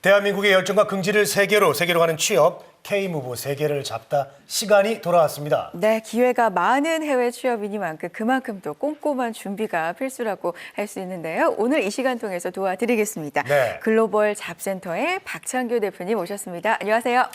대한민국의 열정과 긍지를 세계로 가는 취업, K무브 세계를 잡다 시간이 돌아왔습니다. 네, 기회가 많은 해외 취업이니만큼 그만큼 또 꼼꼼한 준비가 필수라고 할 수 있는데요. 오늘 이 시간 통해서 도와드리겠습니다. 네. 글로벌 잡센터의 박창규 대표님 오셨습니다. 안녕하세요.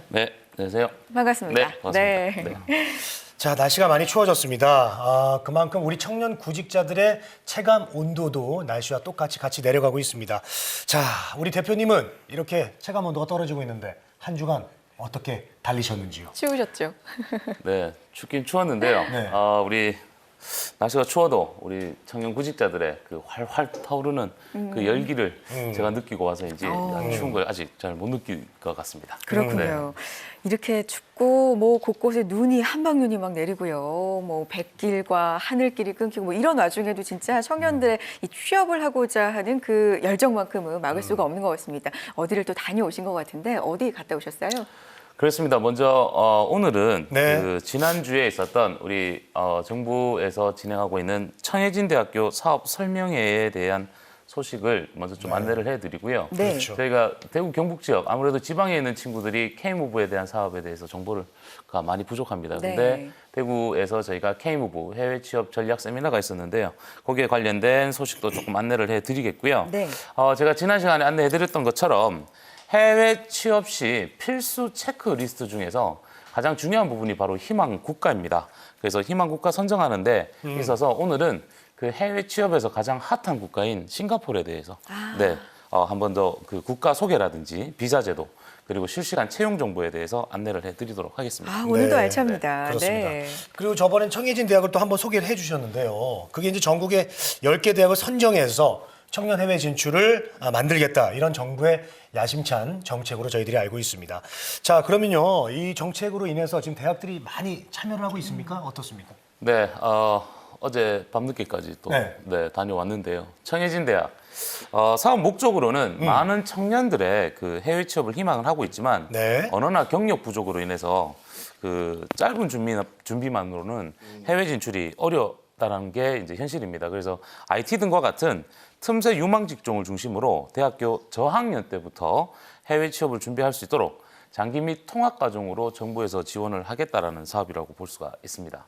네. 반갑습니다. 네, 반갑습니다. 네. 자, 날씨가 많이 추워졌습니다. 그만큼 우리 청년 구직자들의 체감 온도도 날씨와 똑같이 같이 내려가고 있습니다. 자, 우리 대표님은 이렇게 체감 온도가 떨어지고 있는데 한 주간 어떻게 달리셨는지요? 추우셨죠? 네, 춥긴 추웠는데요. 네. 우리 날씨가 추워도 우리 청년 구직자들의 그 활활 타오르는 그 열기를 제가 느끼고 와서인지 추운 걸 아직 잘 못 느낄 것 같습니다. 그렇군요. 이렇게 춥고 뭐 곳곳에 눈이 한방눈이 막 내리고요. 뭐 백길과 하늘길이 끊기고 뭐 이런 와중에도 진짜 청년들의 이 취업을 하고자 하는 그 열정만큼은 막을 수가 없는 것 같습니다. 어디를 또 다녀오신 것 같은데 어디 갔다 오셨어요? 그렇습니다. 먼저 오늘은 네. 그 지난주에 있었던 우리 정부에서 진행하고 있는 청해진대학교 사업 설명회에 대한 소식을 먼저 좀 안내를 해드리고요. 네. 그렇죠. 저희가 대구 경북 지역 아무래도 지방에 있는 친구들이 K무브에 대한 사업에 대해서 정보가 많이 부족합니다. 네. 근데 대구에서 저희가 K무브 해외 취업 전략 세미나가 있었는데요. 거기에 관련된 소식도 조금 안내를 해드리겠고요. 네. 제가 지난 시간에 안내해드렸던 것처럼 해외 취업 시 필수 체크리스트 중에서 가장 중요한 부분이 바로 희망 국가입니다. 그래서 희망 국가 선정하는 데 있어서 오늘은 그 해외 취업에서 가장 핫한 국가인 싱가포르에 대해서 한 번 더 그 국가 소개라든지 비자 제도 그리고 실시간 채용 정보에 대해서 안내를 해드리도록 하겠습니다. 오늘도 네. 알찹니다. 그렇습니다. 네. 그리고 저번엔 청해진 대학을 또 한번 소개를 해주셨는데요. 그게 이제 전국에 10개 대학을 선정해서 청년 해외 진출을 만들겠다. 이런 정부의 야심찬 정책으로 저희들이 알고 있습니다. 자, 그러면요. 이 정책으로 인해서 지금 대학들이 많이 참여를 하고 있습니까? 어떻습니까? 네, 어제 밤늦게까지 또 다녀왔는데요. 청해진 대학 사업 목적으로는 많은 청년들의 그 해외 취업을 희망을 하고 있지만 네. 언어나 경력 부족으로 인해서 그 짧은 준비만으로는 해외 진출이 어렵다는 게 이제 현실입니다. 그래서 IT 등과 같은 틈새 유망 직종을 중심으로 대학교 저학년 때부터 해외 취업을 준비할 수 있도록 장기 및 통합 과정으로 정부에서 지원을 하겠다라는 사업이라고 볼 수가 있습니다.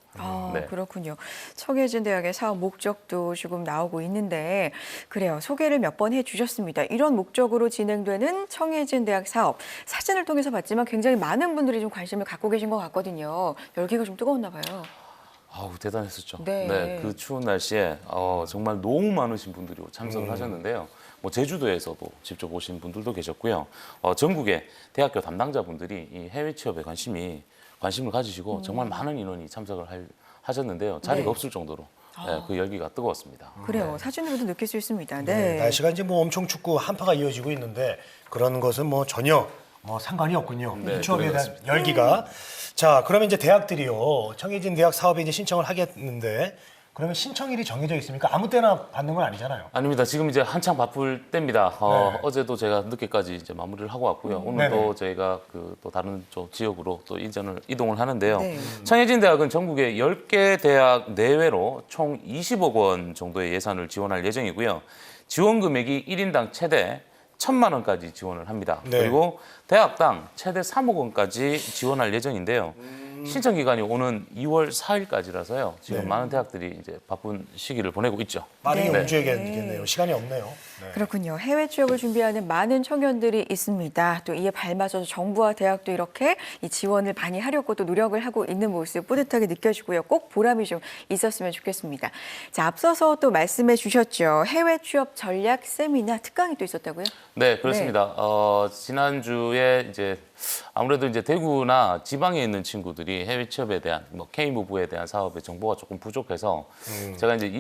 그렇군요. 청해진 대학의 사업 목적도 지금 나오고 있는데 그래요. 소개를 몇 번 해주셨습니다. 이런 목적으로 진행되는 청해진 대학 사업 사진을 통해서 봤지만 굉장히 많은 분들이 좀 관심을 갖고 계신 것 같거든요. 열기가 좀 뜨거웠나 봐요. 대단했었죠. 네. 그 추운 날씨에 정말 너무 많으신 분들이 참석을 하셨는데요. 뭐 제주도에서도 직접 오신 분들도 계셨고요. 전국의 대학교 담당자분들이 이 해외 취업에 관심을 가지시고 정말 많은 인원이 참석을 하셨는데요. 자리가 없을 정도로 그 열기가 뜨거웠습니다. 그래요. 사진으로도 느낄 수 있습니다. 네. 날씨가 이제 뭐 엄청 춥고 한파가 이어지고 있는데 그런 것은 뭐 전혀 상관이 없군요. 네, 이 취업에 대한 그렇습니다. 열기가. 자, 그러면 이제 대학들이요. 청해진 대학 사업에 이제 신청을 하겠는데 그러면 신청일이 정해져 있습니까? 아무 때나 받는 건 아니잖아요. 아닙니다. 지금 이제 한창 바쁠 때입니다. 어제도 제가 늦게까지 이제 마무리를 하고 왔고요. 오늘도 저희가 또 다른 지역으로 또 이동을 하는데요. 네. 청해진 대학은 전국의 10개 대학 내외로 총 20억 원 정도의 예산을 지원할 예정이고요. 지원 금액이 1인당 최대 1,000만 원까지 지원을 합니다. 네. 그리고 대학당 최대 3억 원까지 지원할 예정인데요. 신청 기간이 오는 2월 4일까지라서요. 지금 많은 대학들이 이제 바쁜 시기를 보내고 있죠. 빠르게 네. 움직여야겠네요. 시간이 없네요. 네. 그렇군요. 해외 취업을 준비하는 많은 청년들이 있습니다. 또 이에 발맞춰서 정부와 대학도 이렇게 이 지원을 많이 하려고 또 노력을 하고 있는 모습 뿌듯하게 느껴지고요. 꼭 보람이 좀 있었으면 좋겠습니다. 자, 앞서서 또 말씀해 주셨죠. 해외 취업 전략 세미나 특강이 또 있었다고요? 네, 그렇습니다. 지난주에 이제 아무래도 이제 대구나 지방에 있는 친구들이 해외 취업에 대한 K무브에 대한 사업의 정보가 조금 부족해서 제가 이제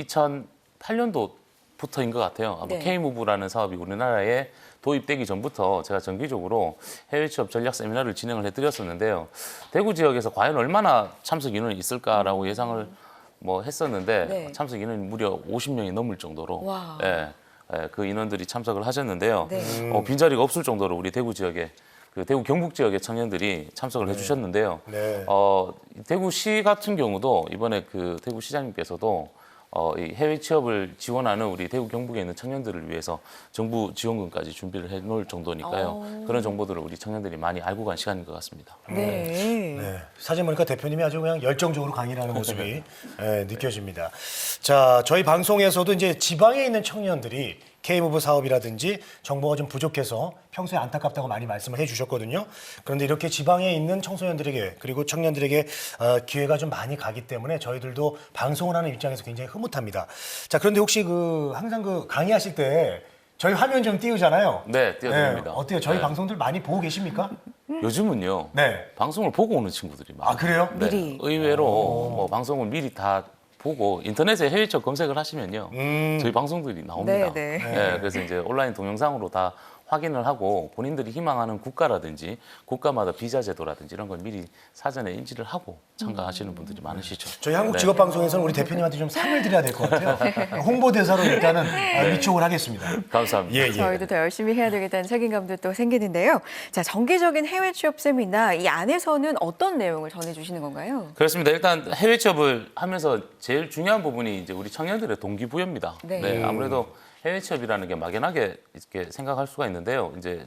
2008년도부터인 것 같아요. 아마 네. K무브라는 사업이 우리나라에 도입되기 전부터 제가 정기적으로 해외 취업 전략 세미나를 진행을 해드렸었는데요. 대구 지역에서 과연 얼마나 참석 인원이 있을까라고 예상을 했었는데 참석 인원이 무려 50명이 넘을 정도로 와. 그 인원들이 참석을 하셨는데요. 네. 빈자리가 없을 정도로 우리 대구 지역에 대구 경북 지역의 청년들이 참석을 해주셨는데요. 네. 대구시 같은 경우도 이번에 그 대구시장님께서도 이 해외 취업을 지원하는 우리 대구 경북에 있는 청년들을 위해서 정부 지원금까지 준비를 해놓을 정도니까요. 그런 정보들을 우리 청년들이 많이 알고 간 시간인 것 같습니다. 네. 네, 사진 보니까 대표님이 아주 그냥 열정적으로 강의를 하는 모습이 느껴집니다. 자, 저희 방송에서도 이제 지방에 있는 청년들이 K무브 사업이라든지 정보가 좀 부족해서 평소에 안타깝다고 많이 말씀을 해주셨거든요. 그런데 이렇게 지방에 있는 청소년들에게 그리고 청년들에게 기회가 좀 많이 가기 때문에 저희들도 방송을 하는 입장에서 굉장히 흐뭇합니다. 자, 그런데 혹시 항상 강의하실 때 저희 화면 좀 띄우잖아요. 네, 띄워드립니다. 어때요? 저희 네. 방송들 많이 보고 계십니까? 요즘은요. 네. 방송을 보고 오는 친구들이 많아요. 아, 그래요? 네, 미리. 의외로 뭐 방송을 미리 다 보고 인터넷에 해외 취업 검색을 하시면요. 저희 방송들이 나옵니다. 네, 네. 네, 그래서 이제 온라인 동영상으로 다 확인을 하고 본인들이 희망하는 국가라든지 국가마다 비자 제도라든지 이런 걸 미리 사전에 인지를 하고 참가하시는 분들이 많으시죠. 저희 한국 네. 직업방송에서는 우리 대표님한테 좀 상을 드려야 될 것 같아요. 홍보대사로 일단은 위촉을 하겠습니다. 감사합니다. 예, 예. 저희도 더 열심히 해야 되겠다는 책임감도 또 생기는데요. 자, 정기적인 해외 취업 세미나 이 안에서는 어떤 내용을 전해주시는 건가요? 그렇습니다. 일단 해외 취업을 하면서 제일 중요한 부분이 이제 우리 청년들의 동기부여입니다. 네. 아무래도 해외 취업이라는 게 막연하게 이렇게 생각할 수가 있는데요. 이제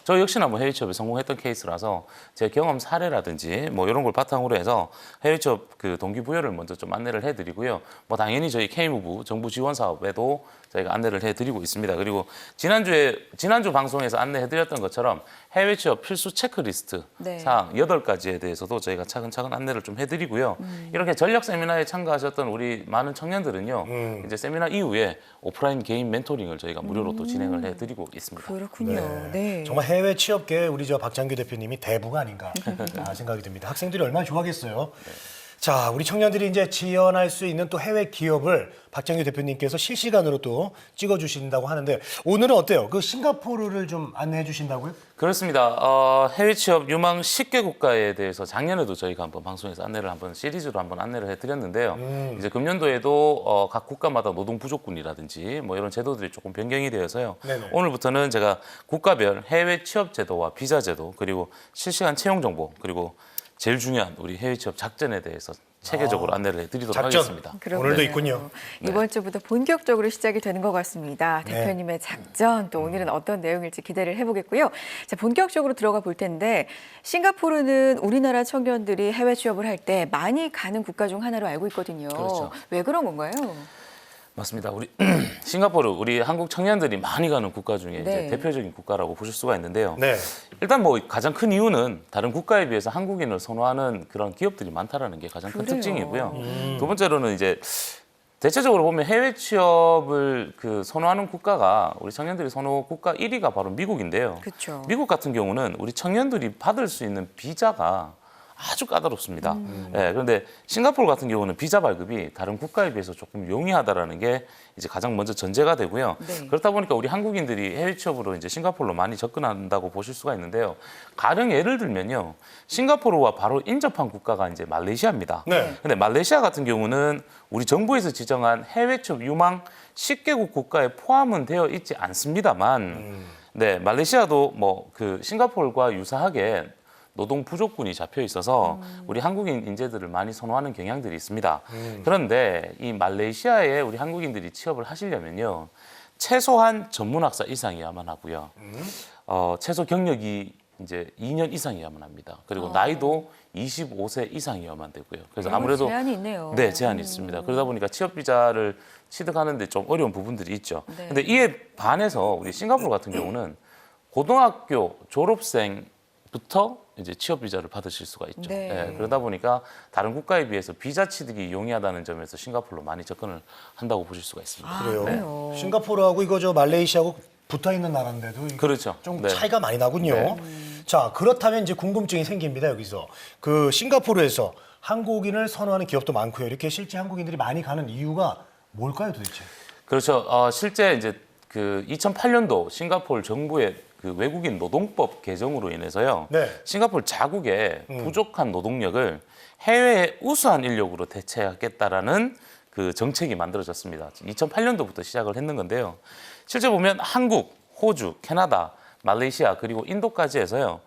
저 역시나 뭐 해외 취업에 성공했던 케이스라서 제 경험 사례라든지 뭐 이런 걸 바탕으로 해서 해외 취업 그 동기부여를 먼저 좀 안내를 해드리고요. 뭐 당연히 저희 K무브 정부 지원 사업에도 저희가 안내를 해드리고 있습니다. 그리고 지난주 방송에서 안내해드렸던 것처럼 해외 취업 필수 체크리스트 네. 사항 8가지에 대해서도 저희가 차근차근 안내를 좀 해드리고요. 이렇게 전략 세미나에 참가하셨던 우리 많은 청년들은요. 이제 세미나 이후에 오프라인 개인 멘토링을 저희가 무료로 또 진행을 해드리고 있습니다. 그렇군요. 네. 정말 해외 취업계에 우리 박장규 대표님이 대부가 아닌가 생각이 듭니다. 학생들이 얼마나 좋아하겠어요. 자, 우리 청년들이 이제 지원할 수 있는 또 해외 기업을 박장규 대표님께서 실시간으로 또 찍어주신다고 하는데 오늘은 어때요? 그 싱가포르를 좀 안내해 주신다고요? 그렇습니다. 해외 취업 유망 10개 국가에 대해서 작년에도 저희가 한번 방송에서 시리즈로 한번 안내를 해드렸는데요. 이제 금년도에도 각 국가마다 노동 부족군이라든지 뭐 이런 제도들이 조금 변경이 되어서요. 네네. 오늘부터는 제가 국가별 해외 취업 제도와 비자 제도 그리고 실시간 채용 정보 그리고 제일 중요한 우리 해외 취업 작전에 대해서 체계적으로 안내를 해드리도록 하겠습니다. 그렇군요. 오늘도 있군요. 이번 주부터 본격적으로 시작이 되는 것 같습니다. 네. 대표님의 작전 또 오늘은 어떤 내용일지 기대를 해보겠고요. 자, 본격적으로 들어가 볼 텐데 싱가포르는 우리나라 청년들이 해외 취업을 할 때 많이 가는 국가 중 하나로 알고 있거든요. 그렇죠. 왜 그런 건가요? 맞습니다. 우리 싱가포르 우리 한국 청년들이 많이 가는 국가 중에 네. 이제 대표적인 국가라고 보실 수가 있는데요. 네. 일단 뭐 가장 큰 이유는 다른 국가에 비해서 한국인을 선호하는 그런 기업들이 많다라는 게 가장 큰 그래요. 특징이고요. 두 번째로는 이제 대체적으로 보면 해외 취업을 선호하는 국가가 우리 청년들이 선호 국가 1위가 바로 미국인데요. 그렇죠. 미국 같은 경우는 우리 청년들이 받을 수 있는 비자가 아주 까다롭습니다. 네, 그런데 싱가포르 같은 경우는 비자 발급이 다른 국가에 비해서 조금 용이하다라는 게 이제 가장 먼저 전제가 되고요. 네. 그렇다 보니까 우리 한국인들이 해외 취업으로 이제 싱가포르로 많이 접근한다고 보실 수가 있는데요. 가령 예를 들면요, 싱가포르와 바로 인접한 국가가 이제 말레이시아입니다. 네. 근데 말레이시아 같은 경우는 우리 정부에서 지정한 해외 취업 유망 10개국 국가에 포함은 되어 있지 않습니다만, 네, 말레이시아도 뭐 싱가포르와 유사하게 노동 부족군이 잡혀 있어서 우리 한국인 인재들을 많이 선호하는 경향들이 있습니다. 그런데 이 말레이시아에 우리 한국인들이 취업을 하시려면요, 최소한 전문학사 이상이어야만 하고요, 최소 경력이 이제 2년 이상이어야만 합니다. 그리고 나이도 25세 이상이어야만 되고요. 그래서 아무래도 제한이 있네요. 네, 제한이 있습니다. 그러다 보니까 취업 비자를 취득하는데 좀 어려운 부분들이 있죠. 네. 근데 이에 반해서 우리 싱가포르 같은 경우는 고등학교 졸업생부터 이제 취업 비자를 받으실 수가 있죠. 네. 네, 그러다 보니까 다른 국가에 비해서 비자 취득이 용이하다는 점에서 싱가포르로 많이 접근을 한다고 보실 수가 있습니다. 그래요. 그래요. 싱가포르하고 말레이시아하고 붙어 있는 나라인데도 이게 그렇죠. 좀 네. 차이가 많이 나군요. 네. 자, 그렇다면 이제 궁금증이 생깁니다. 여기서 싱가포르에서 한국인을 선호하는 기업도 많고요. 이렇게 실제 한국인들이 많이 가는 이유가 뭘까요, 도대체? 그렇죠. 실제 이제 2008년도 싱가포르 정부의 외국인 노동법 개정으로 인해서요. 네. 싱가포르 자국의 부족한 노동력을 해외의 우수한 인력으로 대체하겠다라는 정책이 만들어졌습니다. 2008년도부터 시작을 했는 건데요. 실제 보면 한국, 호주, 캐나다, 말레이시아 그리고 인도까지 해서요.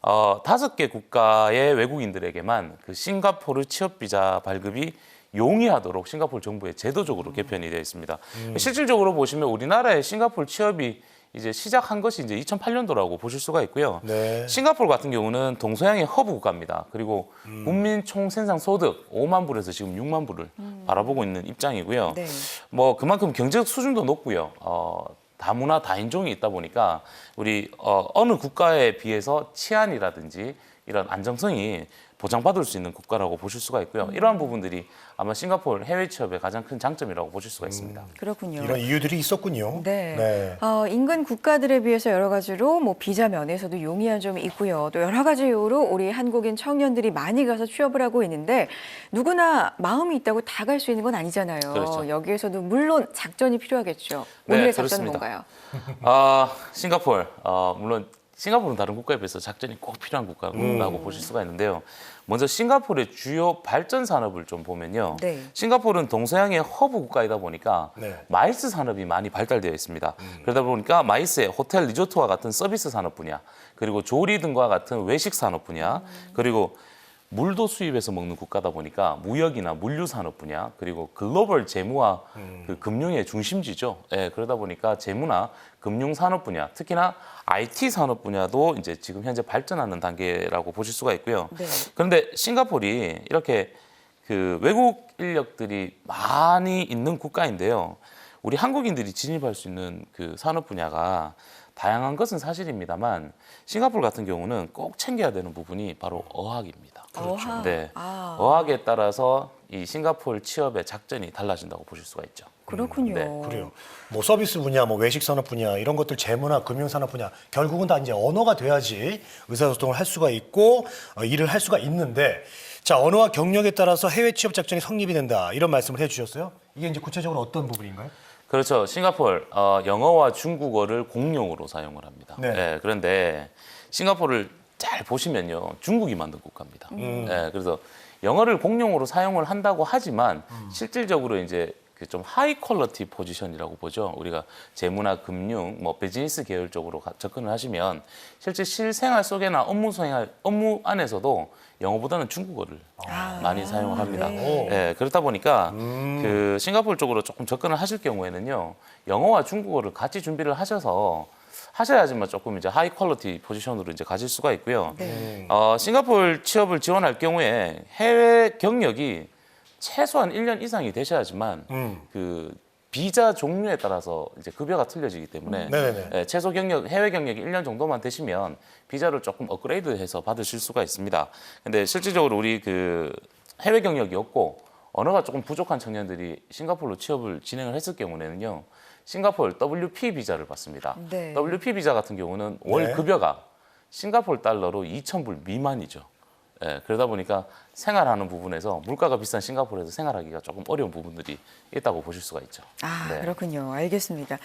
5개 국가의 외국인들에게만 싱가포르 취업 비자 발급이 용이하도록 싱가포르 정부에 제도적으로 개편이 되어 있습니다. 실질적으로 보시면 우리나라의 싱가포르 취업이 이제 시작한 것이 이제 2008년도라고 보실 수가 있고요. 네. 싱가포르 같은 경우는 동서양의 허브 국가입니다. 그리고 국민 총생산 소득 5만 불에서 지금 6만 불을 바라보고 있는 입장이고요. 네. 뭐 그만큼 경제적 수준도 높고요. 다문화 다인종이 있다 보니까 우리 어느 국가에 비해서 치안이라든지 이런 안정성이 보장받을 수 있는 국가라고 보실 수가 있고요. 이러한 부분들이 아마 싱가포르 해외 취업의 가장 큰 장점이라고 보실 수가 있습니다. 그렇군요. 이런 이유들이 있었군요. 네. 인근 국가들에 비해서 여러 가지로 뭐 비자 면에서도 용이한 점이 있고요. 또 여러 가지 이유로 우리 한국인 청년들이 많이 가서 취업을 하고 있는데 누구나 마음이 있다고 다 갈 수 있는 건 아니잖아요. 그렇죠. 여기에서도 물론 작전이 필요하겠죠. 오늘의 네, 작전은 그렇습니다. 뭔가요? 싱가포르 물론 싱가포르는 다른 국가에 비해서 작전이 꼭 필요한 국가라고 보실 수가 있는데요. 먼저 싱가포르의 주요 발전 산업을 좀 보면요. 네. 싱가포르는 동서양의 허브 국가이다 보니까 네. 마이스 산업이 많이 발달되어 있습니다. 그러다 보니까 마이스의 호텔 리조트와 같은 서비스 산업 분야, 그리고 조리 등과 같은 외식 산업 분야, 그리고 물도 수입해서 먹는 국가다 보니까 무역이나 물류 산업 분야, 그리고 글로벌 재무와 그 금융의 중심지죠. 예, 그러다 보니까 재무나 금융 산업 분야, 특히나 IT 산업 분야도 이제 지금 현재 발전하는 단계라고 보실 수가 있고요. 네. 그런데 싱가포르이 이렇게 그 외국 인력들이 많이 있는 국가인데요. 우리 한국인들이 진입할 수 있는 그 산업 분야가 다양한 것은 사실입니다만 싱가포르 같은 경우는 꼭 챙겨야 되는 부분이 바로 어학입니다. 어학. 네. 아. 어학에 따라서 이 싱가포르 취업의 작전이 달라진다고 보실 수가 있죠. 그렇군요. 네, 그래요. 뭐 서비스 분야, 뭐 외식 산업 분야 이런 것들 재무나 금융 산업 분야 결국은 다 이제 언어가 돼야지 의사소통을 할 수가 있고 일을 할 수가 있는데 자 언어와 경력에 따라서 해외 취업 작전이 성립이 된다 이런 말씀을 해주셨어요. 이게 이제 구체적으로 어떤 부분인가요? 그렇죠. 싱가포르 영어와 중국어를 공용으로 사용을 합니다. 네. 네, 그런데 싱가포르를 잘 보시면요. 중국이 만든 국가입니다. 네, 그래서 영어를 공용으로 사용을 한다고 하지만 실질적으로 이제 그 좀 하이 퀄리티 포지션이라고 보죠. 우리가 재무나 금융, 뭐 비즈니스 계열 쪽으로 접근을 하시면 실제 실생활 속에나 업무 안에서도 영어보다는 중국어를 많이 사용을 합니다. 네. 네, 그렇다 보니까 그 싱가포르 쪽으로 조금 접근을 하실 경우에는요. 영어와 중국어를 같이 준비를 하셔야지만 조금 이제 하이 퀄리티 포지션으로 이제 가질 수가 있고요. 네. 싱가포르 취업을 지원할 경우에 해외 경력이 최소한 1년 이상이 되셔야지만 그 비자 종류에 따라서 이제 급여가 틀려지기 때문에 네네네. 예, 최소 경력 해외 경력이 1년 정도만 되시면 비자를 조금 업그레이드해서 받으실 수가 있습니다. 근데 실질적으로 우리 그 해외 경력이 없고 언어가 조금 부족한 청년들이 싱가포르로 취업을 진행을 했을 경우에는요. 싱가포르 WP 비자를 받습니다. 네. WP 비자 같은 경우는 월 네. 급여가 싱가포르 달러로 2,000불 미만이죠. 예, 그러다 보니까 생활하는 부분에서 물가가 비싼 싱가포르에서 생활하기가 조금 어려운 부분들이 있다고 보실 수가 있죠. 네. 그렇군요. 알겠습니다.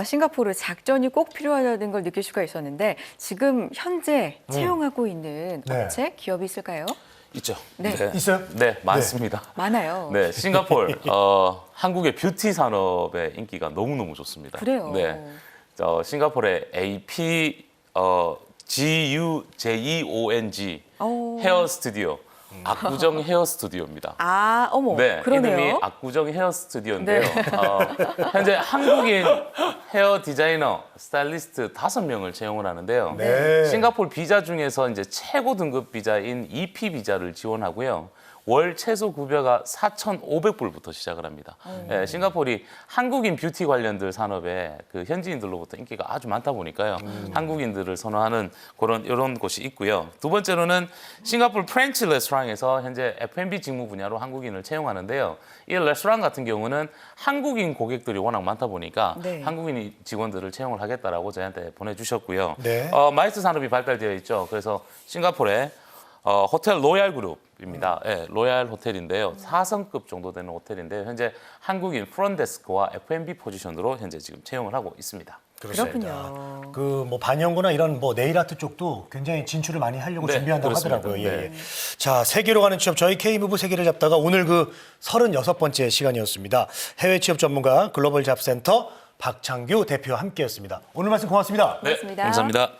싱가포르 작전이 꼭 필요하다는 걸 느낄 수가 있었는데 지금 현재 채용하고 있는 네. 업체, 기업이 있을까요? 있죠. 네. 있어요? 네, 많습니다. 많아요. 네, 싱가포르 한국의 뷰티 산업의 인기가 너무너무 좋습니다. 그래요. 네. 싱가포르의 AP GUJEONG 오. 헤어 스튜디오 압구정 헤어 스튜디오입니다. 어머, 네, 그러네요. 이름이 압구정 헤어 스튜디오인데요. 네. 현재 한국인 헤어 디자이너, 스타일리스트 5명을 채용을 하는데요. 네. 싱가포르 비자 중에서 이제 최고 등급 비자인 EP 비자를 지원하고요. 월 최소 급여가 4,500불부터 시작을 합니다. 예, 싱가포르이 한국인 뷰티 관련들 산업에 그 현지인들로부터 인기가 아주 많다 보니까요. 한국인들을 선호하는 이런 곳이 있고요. 두 번째로는 싱가포르 프렌치 레스토랑에서 현재 F&B 직무 분야로 한국인을 채용하는데요. 이 레스토랑 같은 경우는 한국인 고객들이 워낙 많다 보니까 네. 한국인 직원들을 채용을 하겠다라고 저희한테 보내주셨고요. 네. 마이스 산업이 발달되어 있죠. 그래서 싱가포르에 호텔 로얄 그룹입니다. 예, 로얄 호텔인데요. 4성급 정도 되는 호텔인데요. 현재 한국인 프론데스크와 F&B 포지션으로 현재 지금 채용을 하고 있습니다. 그렇군요. 그 뭐 반영구나 이런 뭐 네일 아트 쪽도 굉장히 진출을 많이 하려고 네, 준비한다고 그렇습니다. 하더라고요. 네. 예, 예. 자, 세계로 가는 취업 저희 K무브 세계를 잡다가 오늘 그 36번째 시간이었습니다. 해외 취업 전문가 글로벌 잡센터 박창규 대표와 함께했습니다. 오늘 말씀 고맙습니다. 네, 고맙습니다. 감사합니다.